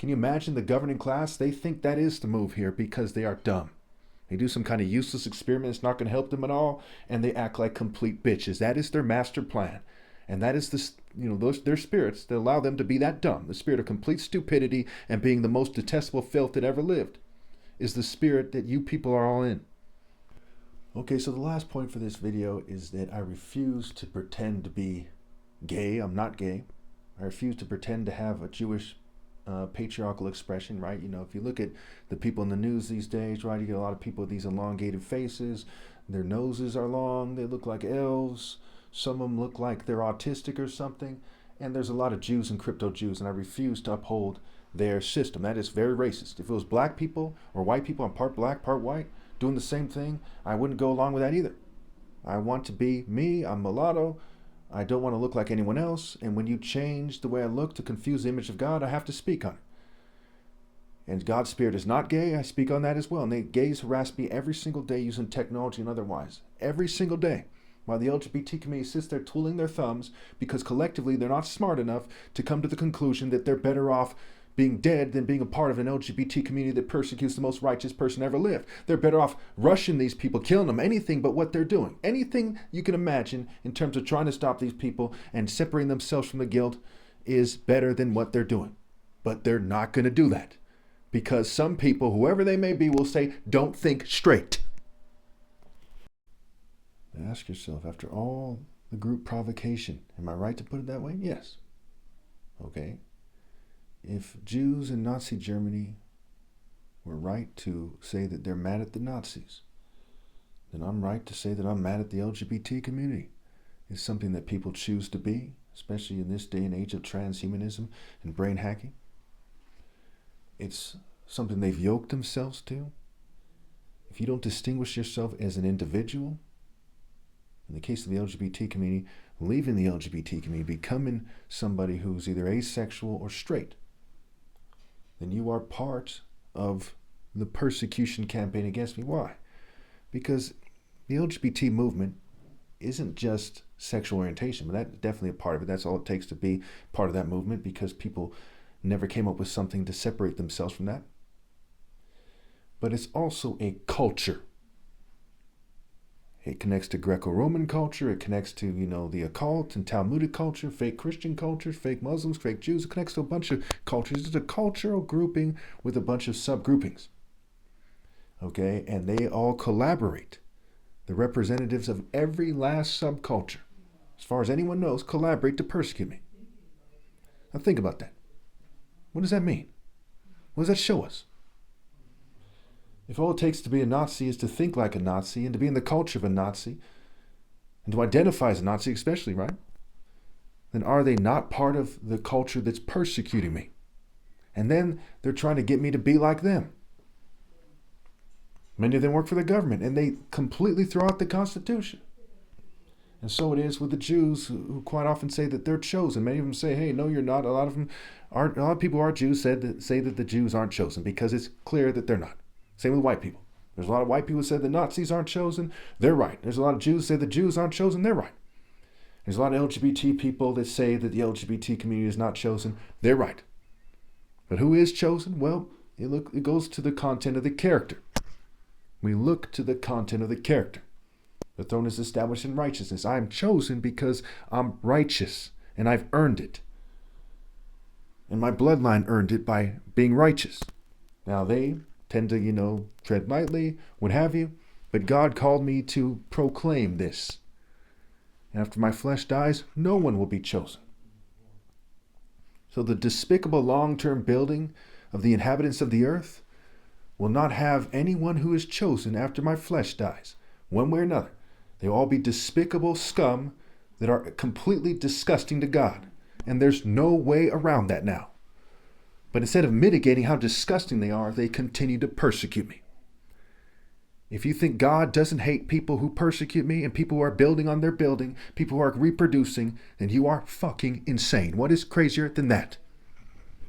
Can you imagine the governing class? They think that is the move here because they are dumb. They do some kind of useless experiment. It's not going to help them at all. And they act like complete bitches. That is their master plan. And that is their spirits that allow them to be that dumb. The spirit of complete stupidity and being the most detestable filth that ever lived is the spirit that you people are all in. Okay, so the last point for this video is that I refuse to pretend to be gay. I'm not gay. I refuse to pretend to have a Jewish patriarchal expression, right? If you look at the people in the news these days, right, you get a lot of people with these elongated faces. Their noses are long. They look like elves. Some of them look like they're autistic or something. And there's a lot of Jews and crypto Jews, and I refuse to uphold their system. That is very racist. If it was black people or white people, I'm part black, part white, doing the same thing, I wouldn't go along with that either. I want to be me. I'm mulatto. I don't want to look like anyone else. And when you change the way I look to confuse the image of God, I have to speak on it. And God's spirit is not gay. I speak on that as well. And gays harass me every single day using technology and otherwise. Every single day. While the LGBT community sits there twiddling their thumbs because collectively they're not smart enough to come to the conclusion that they're better off being dead than being a part of an LGBT community that persecutes the most righteous person ever lived. They're better off rushing these people, killing them, anything but what they're doing. Anything you can imagine in terms of trying to stop these people and separating themselves from the guilt is better than what they're doing. But they're not going to do that because some people, whoever they may be, will say, don't think straight. Ask yourself, after all the group provocation, am I right to put it that way? Yes. Okay. If Jews in Nazi Germany were right to say that they're mad at the Nazis, then I'm right to say that I'm mad at the LGBT community. It's something that people choose to be, especially in this day and age of transhumanism and brain hacking. It's something they've yoked themselves to. If you don't distinguish yourself as an individual, in the case of the LGBT community, leaving the LGBT community, becoming somebody who's either asexual or straight, then you are part of the persecution campaign against me. Why? Because the LGBT movement isn't just sexual orientation, but that's definitely a part of it. That's all it takes to be part of that movement because people never came up with something to separate themselves from that. But it's also a culture. It connects to Greco-Roman culture. It connects to, the occult and Talmudic culture, fake Christian cultures, fake Muslims, fake Jews. It connects to a bunch of cultures. It's a cultural grouping with a bunch of subgroupings. Okay? And they all collaborate. The representatives of every last subculture, as far as anyone knows, collaborate to persecute me. Now think about that. What does that mean? What does that show us? If all it takes to be a Nazi is to think like a Nazi and to be in the culture of a Nazi and to identify as a Nazi especially, right? Then are they not part of the culture that's persecuting me? And then they're trying to get me to be like them. Many of them work for the government and they completely throw out the Constitution. And so it is with the Jews who quite often say that they're chosen. Many of them say, hey, no, you're not. A lot of people who are Jews say that the Jews aren't chosen because it's clear that they're not. Same with white people. There's a lot of white people who say the Nazis aren't chosen. They're right. There's a lot of Jews who say the Jews aren't chosen. They're right. There's a lot of LGBT people that say that the LGBT community is not chosen. They're right. But who is chosen? Well, it goes to the content of the character. We look to the content of the character. The throne is established in righteousness. I am chosen because I'm righteous and I've earned it. And my bloodline earned it by being righteous. Now they tend to, tread lightly, what have you. But God called me to proclaim this. And after my flesh dies, no one will be chosen. So the despicable long-term building of the inhabitants of the earth will not have anyone who is chosen after my flesh dies, one way or another. They will all be despicable scum that are completely disgusting to God. And there's no way around that now. But instead of mitigating how disgusting they are, they continue to persecute me. If you think God doesn't hate people who persecute me and people who are building on their building, people who are reproducing, then you are fucking insane. What is crazier than that?